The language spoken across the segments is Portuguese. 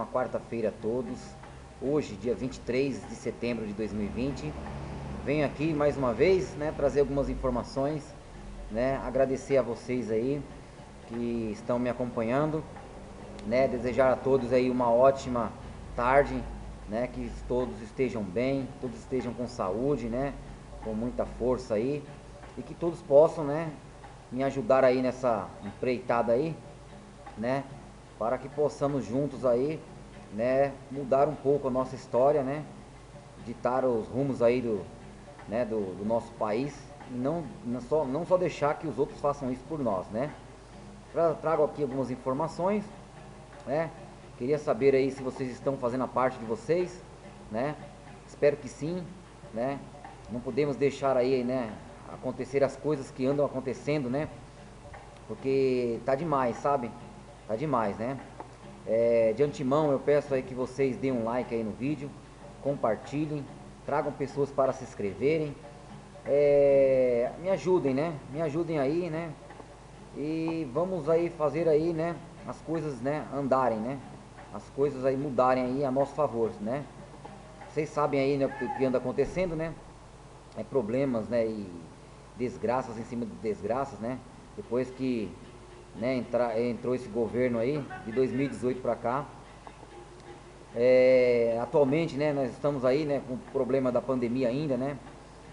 ótima quarta-feira a todos. Hoje, dia 23 de setembro de 2020. Venho aqui mais uma vez, né, trazer algumas informações, né, agradecer a vocês aí que estão me acompanhando, né, desejar a todos aí uma ótima tarde, né, que todos estejam bem, todos estejam com saúde, né, com muita força aí, e que todos possam, né, me ajudar aí nessa empreitada aí, né, para que possamos juntos aí, né, mudar um pouco a nossa história, né, ditar os rumos aí do nosso país e não só deixar que os outros façam isso por nós, né. Trago aqui algumas informações, né, queria saber aí se vocês estão fazendo a parte de vocês, né, espero que sim, né, não podemos deixar aí, né, acontecer as coisas que andam acontecendo, né, porque tá demais, sabe? Tá demais, né? De antemão eu peço aí que vocês deem um like aí no vídeo, compartilhem, tragam pessoas para se inscreverem, me ajudem, né? Me ajudem aí, né? E vamos aí fazer aí, né? As coisas, né? Andarem, né? As coisas aí mudarem aí a nosso favor, né? Vocês sabem aí, né, o que anda acontecendo, né? Problemas, né? E desgraças em cima de desgraças, né? Depois que, né, entrou esse governo aí de 2018 para cá, atualmente, né, nós estamos aí, né, com o problema da pandemia ainda, né,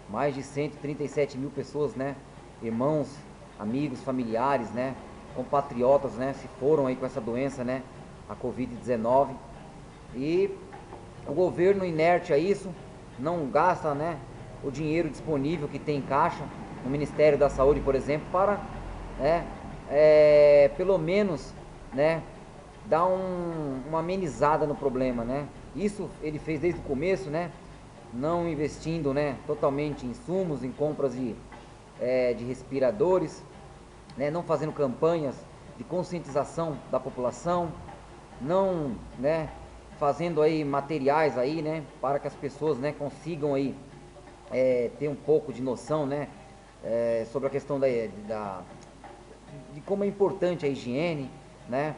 mais de 137 mil pessoas, né, irmãos, amigos, familiares, né, compatriotas, né, se foram aí com essa doença, né, a Covid-19, e o governo inerte a isso, não gasta, né, o dinheiro disponível que tem em caixa no Ministério da Saúde, por exemplo, para, né, pelo menos, né, dar uma amenizada no problema, né. Isso ele fez desde o começo, né, não investindo, né, totalmente em insumos, em compras de respiradores, né, não fazendo campanhas de conscientização da população, não, né, fazendo aí materiais aí, né, para que as pessoas, né, consigam aí ter um pouco de noção, né, sobre a questão de como é importante a higiene, né.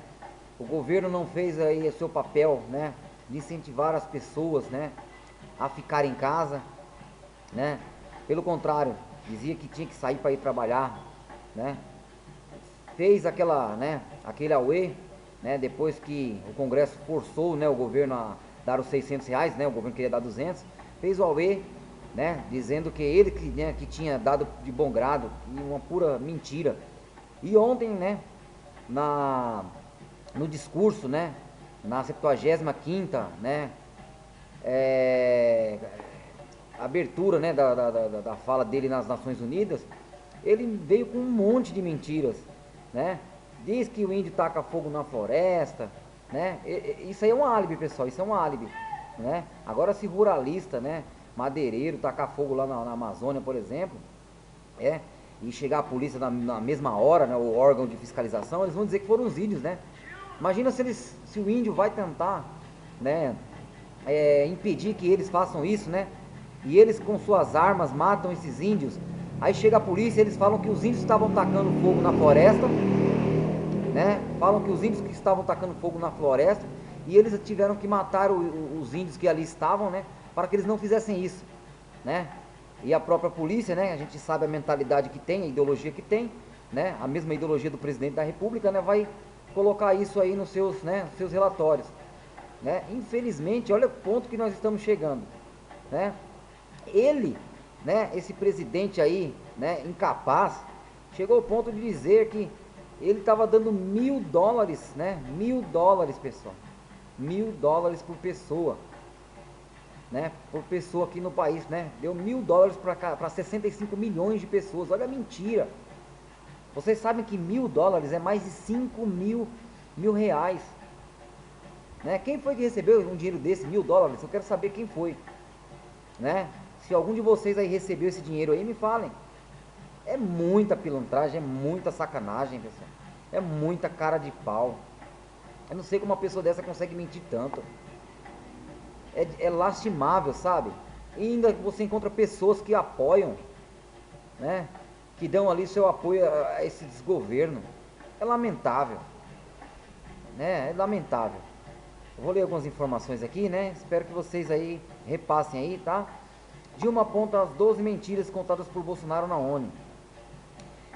O governo não fez aí o seu papel, né, de incentivar as pessoas, né, a ficar em casa, né. Pelo contrário, dizia que tinha que sair para ir trabalhar, né. Fez aquele auê, né, depois que o Congresso forçou, né, o governo a dar os R$ 600, né, o governo queria dar 200, fez o auê, né, dizendo que ele que tinha dado de bom grado, e uma pura mentira. E ontem, né, no discurso, né, na 75ª, né, é, abertura, né, da fala dele nas Nações Unidas, ele veio com um monte de mentiras, né? Diz que o índio taca fogo na floresta, né? Isso aí é um álibi, pessoal, isso é um álibi, né? Agora, se ruralista, né, madeireiro, tacar fogo lá na Amazônia, por exemplo, e chegar a polícia na mesma hora, né, o órgão de fiscalização, eles vão dizer que foram os índios, né? Imagina se o índio vai tentar, né, impedir que eles façam isso, né? E eles com suas armas matam esses índios. Aí chega a polícia e eles falam que os índios estavam tacando fogo na floresta, né? Falam que os índios que estavam tacando fogo na floresta e eles tiveram que matar os índios que ali estavam, né? Para que eles não fizessem isso, né? E a própria polícia, né? A gente sabe a mentalidade que tem, a ideologia que tem, né? A mesma ideologia do presidente da República, né? Vai colocar isso aí nos seus, né, seus relatórios, né? Infelizmente, olha o ponto que nós estamos chegando, né? Ele, né, esse presidente aí, né, incapaz, chegou ao ponto de dizer que ele estava dando $1.000, né, $1.000, pessoal, $1.000 por pessoa, né, por pessoa aqui no país, né, deu $1.000 para 65 milhões de pessoas. Olha a mentira. Vocês sabem que $1.000 é mais de 5 mil reais, né? Quem foi que recebeu um dinheiro desse, $1.000? Eu quero saber quem foi, né? Se algum de vocês aí recebeu esse dinheiro aí, me falem. É muita pilantragem, é muita sacanagem, pessoal. É muita cara de pau. Eu não sei como uma pessoa dessa consegue mentir tanto. É lastimável, sabe? E ainda você encontra pessoas que apoiam, né? Que dão ali seu apoio a esse desgoverno. É lamentável, né? É lamentável. Eu vou ler algumas informações aqui, né? Espero que vocês aí repassem aí, tá? Dilma aponta as 12 mentiras contadas por Bolsonaro na ONU.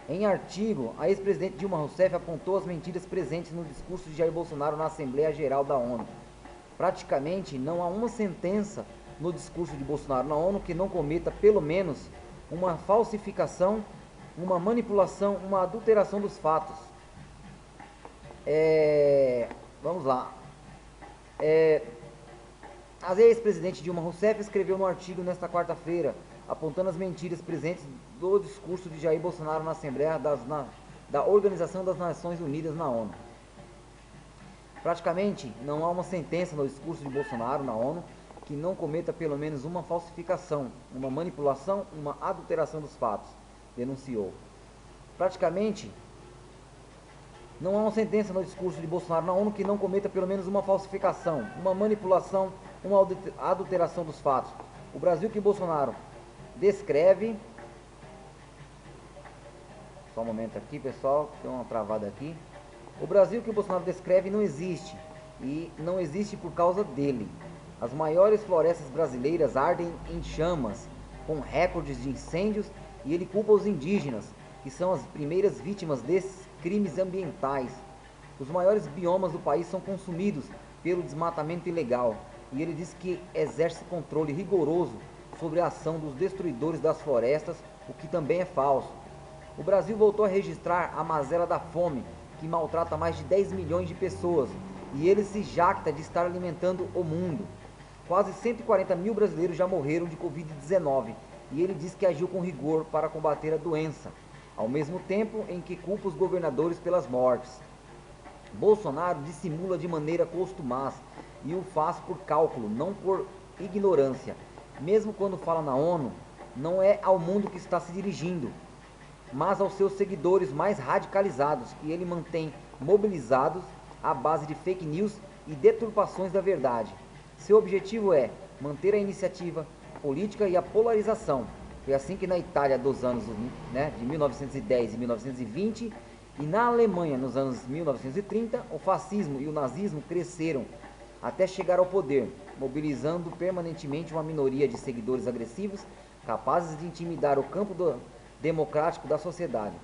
Em artigo, a ex-presidente Dilma Rousseff apontou as mentiras presentes no discurso de Jair Bolsonaro na Assembleia Geral da ONU. Praticamente não há uma sentença no discurso de Bolsonaro na ONU que não cometa pelo menos uma falsificação, uma manipulação, uma adulteração dos fatos. Vamos lá. A ex-presidente Dilma Rousseff escreveu no artigo nesta quarta-feira, apontando as mentiras presentes do discurso de Jair Bolsonaro na Assembleia da Organização das Nações Unidas na ONU. Praticamente não há uma sentença no discurso de Bolsonaro na ONU que não cometa pelo menos uma falsificação, uma manipulação, uma adulteração dos fatos, denunciou. Praticamente não há uma sentença no discurso de Bolsonaro na ONU que não cometa pelo menos uma falsificação, uma manipulação, uma adulteração dos fatos. O Brasil que Bolsonaro descreve... Só um momento aqui, pessoal, tem uma travada aqui. O Brasil que o Bolsonaro descreve não existe, e não existe por causa dele. As maiores florestas brasileiras ardem em chamas, com recordes de incêndios, e ele culpa os indígenas, que são as primeiras vítimas desses crimes ambientais. Os maiores biomas do país são consumidos pelo desmatamento ilegal, e ele diz que exerce controle rigoroso sobre a ação dos destruidores das florestas, o que também é falso. O Brasil voltou a registrar a mazela da fome, que maltrata mais de 10 milhões de pessoas, e ele se jacta de estar alimentando o mundo. Quase 140 mil brasileiros já morreram de Covid-19, e ele diz que agiu com rigor para combater a doença, ao mesmo tempo em que culpa os governadores pelas mortes. Bolsonaro dissimula de maneira costumaz, e o faz por cálculo, não por ignorância. Mesmo quando fala na ONU, não é ao mundo que está se dirigindo, mas aos seus seguidores mais radicalizados, que ele mantém mobilizados à base de fake news e deturpações da verdade. Seu objetivo é manter a iniciativa política e a polarização. Foi assim que na Itália dos anos de 1910 e 1920 e na Alemanha nos anos 1930, o fascismo e o nazismo cresceram até chegar ao poder, mobilizando permanentemente uma minoria de seguidores agressivos, capazes de intimidar o campo democrático da sociedade.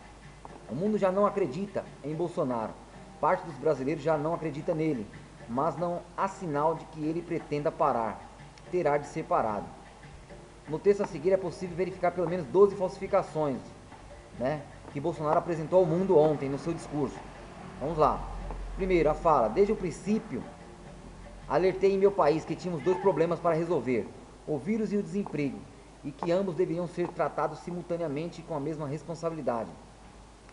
O mundo já não acredita em Bolsonaro, parte dos brasileiros já não acredita nele, mas não há sinal de que ele pretenda parar, terá de ser parado. No texto a seguir é possível verificar pelo menos 12 falsificações, que Bolsonaro apresentou ao mundo ontem no seu discurso. Vamos lá. Primeiro, a fala: desde o princípio, alertei em meu país que tínhamos dois problemas para resolver, o vírus e o desemprego, e que ambos deveriam ser tratados simultaneamente com a mesma responsabilidade.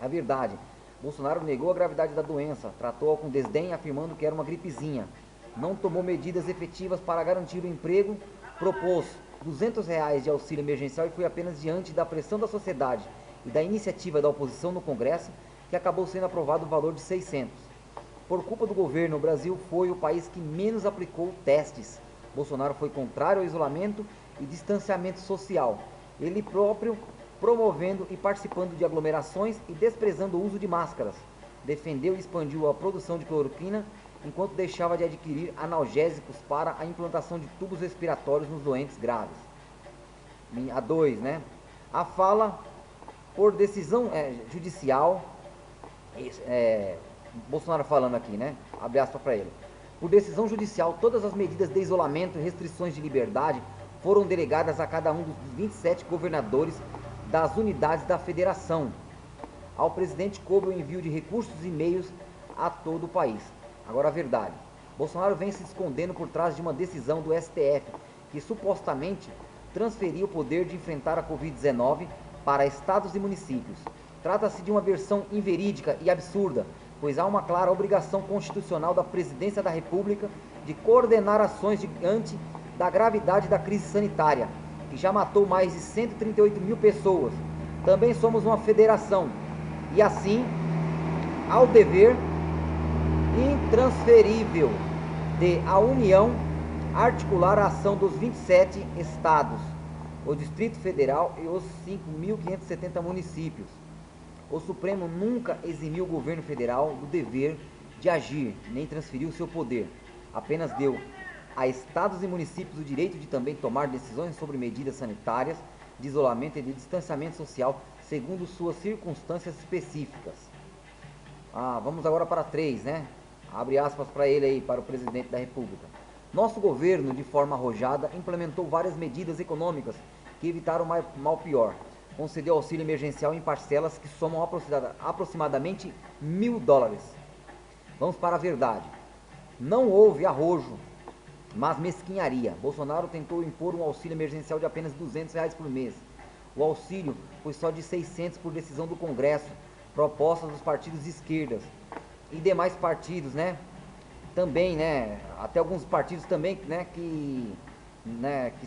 A verdade, Bolsonaro negou a gravidade da doença, tratou-a com desdém, afirmando que era uma gripezinha. Não tomou medidas efetivas para garantir o emprego, propôs R$ 200 de auxílio emergencial e foi apenas diante da pressão da sociedade e da iniciativa da oposição no Congresso que acabou sendo aprovado o valor de 600. Por culpa do governo, o Brasil foi o país que menos aplicou testes. Bolsonaro foi contrário ao isolamento e distanciamento social, ele próprio promovendo e participando de aglomerações e desprezando o uso de máscaras. Defendeu e expandiu a produção de cloroquina, enquanto deixava de adquirir analgésicos para a implantação de tubos respiratórios nos doentes graves. A 2, a fala por decisão judicial, Bolsonaro falando aqui, abre aspas para ele. Por decisão judicial, todas as medidas de isolamento e restrições de liberdade foram delegadas a cada um dos 27 governadores das unidades da federação. Ao presidente coube o envio de recursos e meios a todo o país. Agora a verdade. Bolsonaro vem se escondendo por trás de uma decisão do STF, que supostamente transferiu o poder de enfrentar a Covid-19 para estados e municípios. Trata-se de uma versão inverídica e absurda, pois há uma clara obrigação constitucional da Presidência da República de coordenar ações diante da gravidade da crise sanitária, que já matou mais de 138 mil pessoas. Também somos uma federação, e assim, há o dever intransferível de a União articular a ação dos 27 estados, o Distrito Federal e os 5.570 municípios. O Supremo nunca eximiu o governo federal do dever de agir, nem transferiu seu poder. apenas deu a estados e municípios o direito de também tomar decisões sobre medidas sanitárias, de isolamento e de distanciamento social, segundo suas circunstâncias específicas. Vamos agora para 3, né? Abre aspas para ele aí, para o presidente da República. Nosso governo, de forma arrojada, implementou várias medidas econômicas que evitaram mal pior. Concedeu auxílio emergencial em parcelas que somam aproximadamente $1.000. Vamos para a verdade. Não houve arrojo, mas mesquinharia. Bolsonaro tentou impor um auxílio emergencial de apenas R$200 por mês. O auxílio foi só de 600 por decisão do Congresso, propostas dos partidos de esquerdas e demais partidos, né? Também, né? Até alguns partidos também, né? Que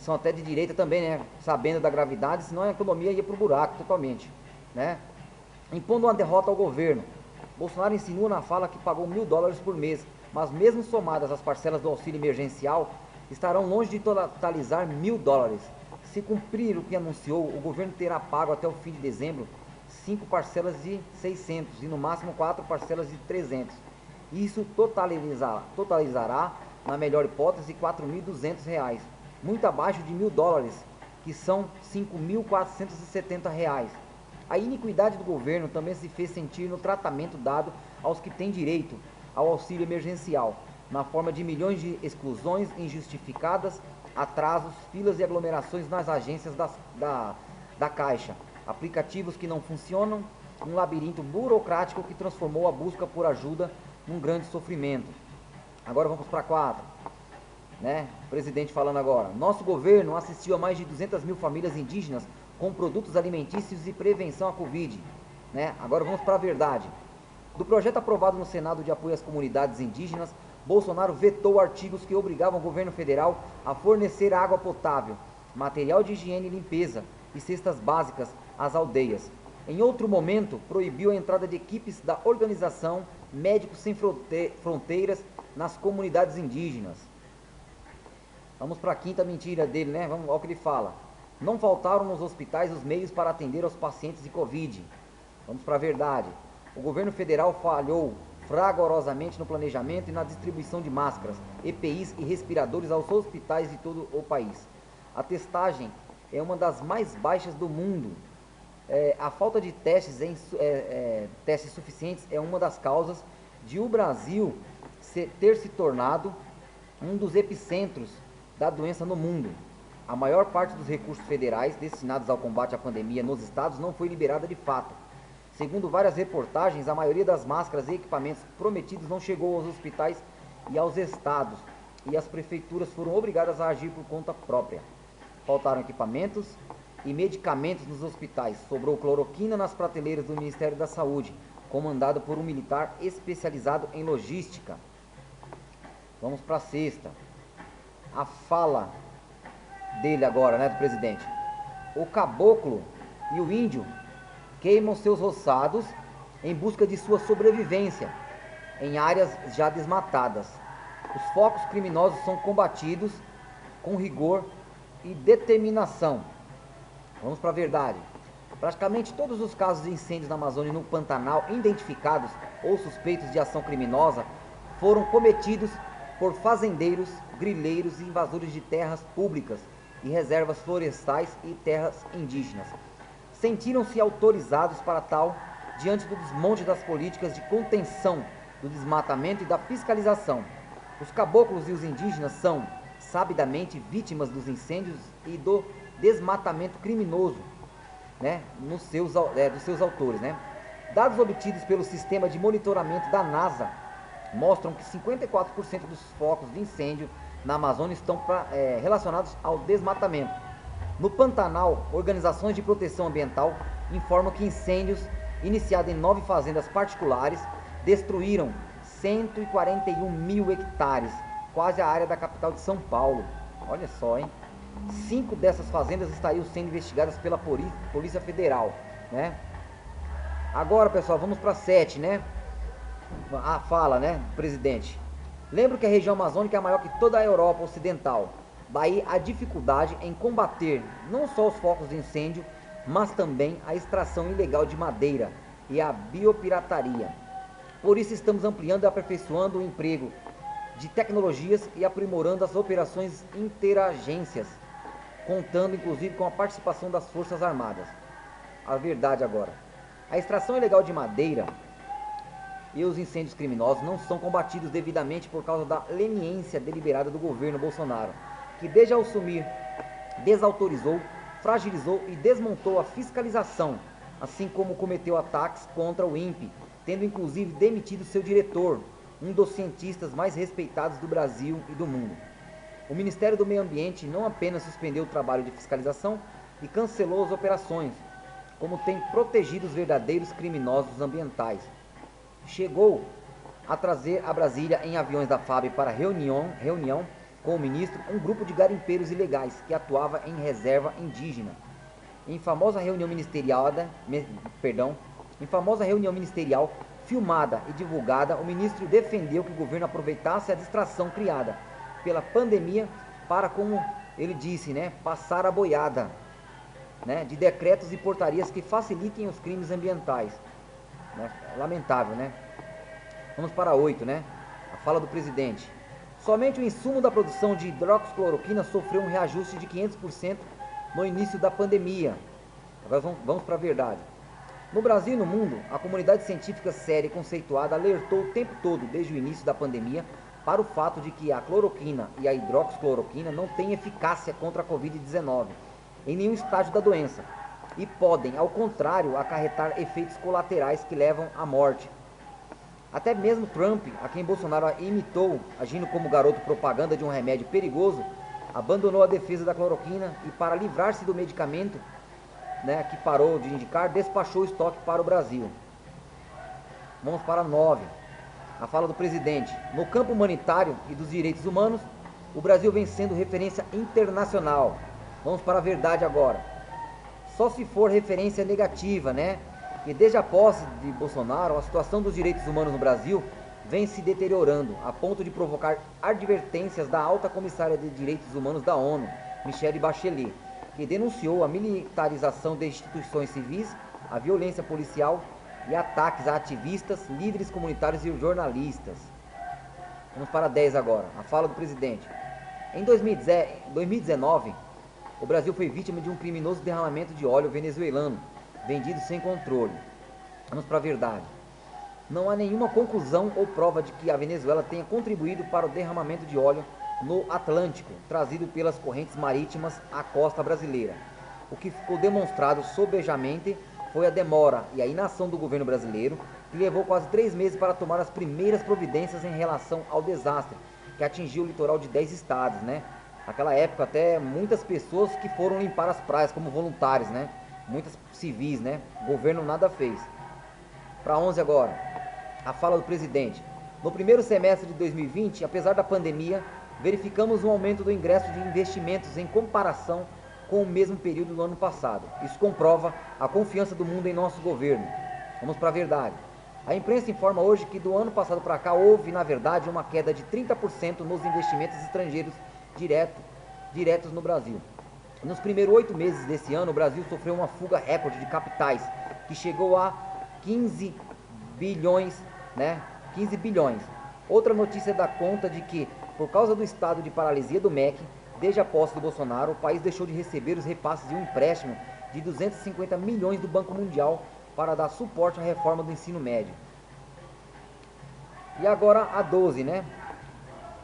são até de direita também, né? Sabendo da gravidade, senão a economia ia pro buraco totalmente, né? Impondo uma derrota ao governo. Bolsonaro insinua na fala que pagou $1.000 por mês, mas mesmo somadas as parcelas do auxílio emergencial, estarão longe de totalizar $1.000. Se cumprir o que anunciou, o governo terá pago até o fim de dezembro 5 parcelas de 600 e no máximo 4 parcelas de 300. Isso totalizará, na melhor hipótese, R$4.200, muito abaixo de $1.000, que são R$5.470. A iniquidade do governo também se fez sentir no tratamento dado aos que têm direito ao auxílio emergencial, na forma de milhões de exclusões injustificadas, atrasos, filas e aglomerações nas agências da Caixa, aplicativos que não funcionam, um labirinto burocrático que transformou a busca por ajuda num grande sofrimento. Agora vamos para 4, né? O presidente falando agora. Nosso governo assistiu a mais de 200 mil famílias indígenas com produtos alimentícios e prevenção à Covid, né? Agora vamos para a verdade. Do projeto aprovado no Senado de apoio às comunidades indígenas, Bolsonaro vetou artigos que obrigavam o governo federal a fornecer água potável, material de higiene e limpeza e cestas básicas às aldeias. Em outro momento, proibiu a entrada de equipes da organização Médicos Sem Fronteiras nas comunidades indígenas. Vamos para a quinta mentira dele, né? Vamos ao que ele fala. Não faltaram nos hospitais os meios para atender aos pacientes de Covid. Vamos para a verdade. O governo federal falhou fragorosamente no planejamento e na distribuição de máscaras, EPIs e respiradores aos hospitais de todo o país. A testagem é uma das mais baixas do mundo. A falta de testes suficientes é uma das causas de o Brasil ter se tornado um dos epicentros da doença no mundo. A maior parte dos recursos federais destinados ao combate à pandemia nos estados não foi liberada de fato. Segundo várias reportagens, a maioria das máscaras e equipamentos prometidos não chegou aos hospitais e aos estados, e as prefeituras foram obrigadas a agir por conta própria. Faltaram equipamentos e medicamentos nos hospitais, sobrou cloroquina nas prateleiras do Ministério da Saúde, comandado por um militar especializado em logística. Vamos para a sexta. A fala dele agora, né, do presidente. O caboclo e o índio queimam seus roçados em busca de sua sobrevivência em áreas já desmatadas. Os focos criminosos são combatidos com rigor e determinação. Vamos para a verdade. Praticamente todos os casos de incêndios na Amazônia e no Pantanal identificados ou suspeitos de ação criminosa foram cometidos por fazendeiros, grileiros e invasores de terras públicas e reservas florestais e terras indígenas. Sentiram-se autorizados para tal diante do desmonte das políticas de contenção do desmatamento e da fiscalização. Os caboclos e os indígenas são, sabidamente, vítimas dos incêndios e do desmatamento criminoso, né, dos seus autores, né? Dados obtidos pelo sistema de monitoramento da NASA mostram que 54% dos focos de incêndio na Amazônia estão relacionados ao desmatamento. No Pantanal, organizações de proteção ambiental informam que incêndios iniciados em 9 fazendas particulares destruíram 141 mil hectares, quase a área da capital de São Paulo. Olha só, hein? 5 dessas fazendas estariam sendo investigadas pela Polícia Federal, né? Agora, pessoal, vamos para 7, né? A fala, né, do presidente. Lembro que a região amazônica é maior que toda a Europa Ocidental. Daí a dificuldade em combater não só os focos de incêndio, mas também a extração ilegal de madeira e a biopirataria. Por isso estamos ampliando e aperfeiçoando o emprego de tecnologias e aprimorando as operações interagências, contando inclusive com a participação das Forças Armadas. A verdade agora. A extração ilegal de madeira e os incêndios criminosos não são combatidos devidamente por causa da leniência deliberada do governo Bolsonaro, que desde ao assumir desautorizou, fragilizou e desmontou a fiscalização, assim como cometeu ataques contra o INPE, tendo inclusive demitido seu diretor, um dos cientistas mais respeitados do Brasil e do mundo. O Ministério do Meio Ambiente não apenas suspendeu o trabalho de fiscalização e cancelou as operações, como tem protegido os verdadeiros criminosos ambientais. Chegou a trazer a Brasília em aviões da FAB para reunião com o ministro um grupo de garimpeiros ilegais que atuava em reserva indígena. Em famosa reunião ministerial filmada e divulgada, o ministro defendeu que o governo aproveitasse a distração criada pela pandemia para, como ele disse, passar a boiada, de decretos e portarias que facilitem os crimes ambientais. Lamentável, Vamos para 8, A fala do presidente. Somente o insumo da produção de hidroxicloroquina sofreu um reajuste de 500% no início da pandemia. Agora vamos para a verdade. No Brasil e no mundo, a comunidade científica séria e conceituada alertou o tempo todo, desde o início da pandemia, para o fato de que a cloroquina e a hidroxicloroquina não têm eficácia contra a Covid-19 em nenhum estágio da doença e podem, ao contrário, acarretar efeitos colaterais que levam à morte. Até mesmo Trump, a quem Bolsonaro imitou, agindo como garoto propaganda de um remédio perigoso, abandonou a defesa da cloroquina e, para livrar-se do medicamento, que parou de indicar, despachou o estoque para o Brasil. Vamos para 9. A fala do presidente. No campo humanitário e dos direitos humanos, o Brasil vem sendo referência internacional. Vamos para a verdade agora. Só se for referência negativa, E desde a posse de Bolsonaro, a situação dos direitos humanos no Brasil vem se deteriorando, a ponto de provocar advertências da alta comissária de direitos humanos da ONU, Michelle Bachelet, que denunciou a militarização de instituições civis, a violência policial e ataques a ativistas, líderes comunitários e jornalistas. Vamos para 10 agora, a fala do presidente. Em 2019, o Brasil foi vítima de um criminoso derramamento de óleo venezuelano, vendido sem controle. Vamos para a verdade. Não há nenhuma conclusão ou prova de que a Venezuela tenha contribuído para o derramamento de óleo no Atlântico, trazido pelas correntes marítimas à costa brasileira. O que ficou demonstrado sobejamente foi a demora e a inação do governo brasileiro, que levou quase 3 meses para tomar as primeiras providências em relação ao desastre, que atingiu o litoral de 10 estados, Naquela época, até muitas pessoas que foram limpar as praias como voluntários, Muitas civis, O governo nada fez. Para 11 agora, a fala do presidente. No primeiro semestre de 2020, apesar da pandemia, verificamos um aumento do ingresso de investimentos em comparação com o mesmo período do ano passado. Isso comprova a confiança do mundo em nosso governo. Vamos para a verdade. A imprensa informa hoje que do ano passado para cá houve, na verdade, uma queda de 30% nos investimentos estrangeiros diretos no Brasil. Nos primeiros 8 meses desse ano, o Brasil sofreu uma fuga recorde de capitais, que chegou a 15 bilhões, 15 bilhões. Outra notícia dá conta de que, por causa do estado de paralisia do MEC, desde a posse do Bolsonaro, o país deixou de receber os repasses de um empréstimo de 250 milhões do Banco Mundial para dar suporte à reforma do ensino médio. E agora a 12,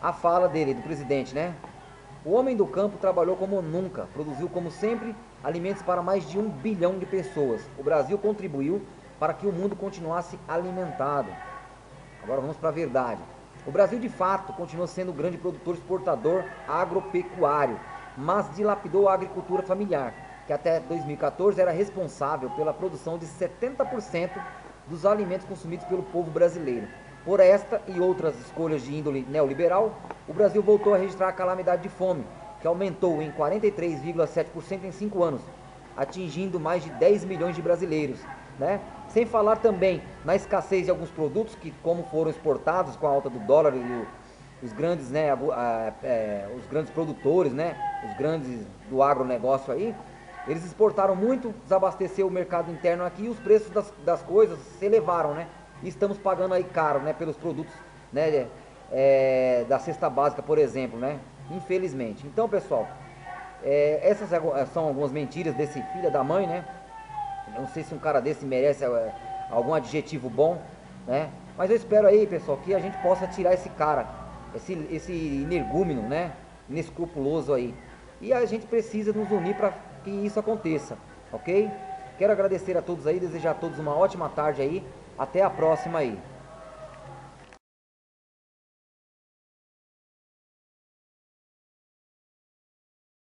A fala dele, do presidente, O homem do campo trabalhou como nunca, produziu como sempre alimentos para mais de 1 bilhão de pessoas. O Brasil contribuiu para que o mundo continuasse alimentado. Agora vamos para a verdade. O Brasil de fato continuou sendo o grande produtor exportador agropecuário, mas dilapidou a agricultura familiar, que até 2014 era responsável pela produção de 70% dos alimentos consumidos pelo povo brasileiro. Por esta e outras escolhas de índole neoliberal, o Brasil voltou a registrar a calamidade de fome, que aumentou em 43,7% em 5 anos, atingindo mais de 10 milhões de brasileiros, Sem falar também na escassez de alguns produtos que, como foram exportados com a alta do dólar e os grandes, os grandes produtores, os grandes do agronegócio aí, eles exportaram muito, desabasteceu o mercado interno aqui e os preços das coisas se elevaram, E estamos pagando aí caro, pelos produtos, da cesta básica, por exemplo, né? Infelizmente. Então, pessoal, essas são algumas mentiras desse filho da mãe, né? Eu não sei se um cara desse merece algum adjetivo bom, né? Mas eu espero aí, pessoal, que a gente possa tirar esse cara, esse energúmeno, né? Inescrupuloso aí. E a gente precisa nos unir para que isso aconteça, ok? Quero agradecer a todos aí, desejar a todos uma ótima tarde aí. Até a próxima aí.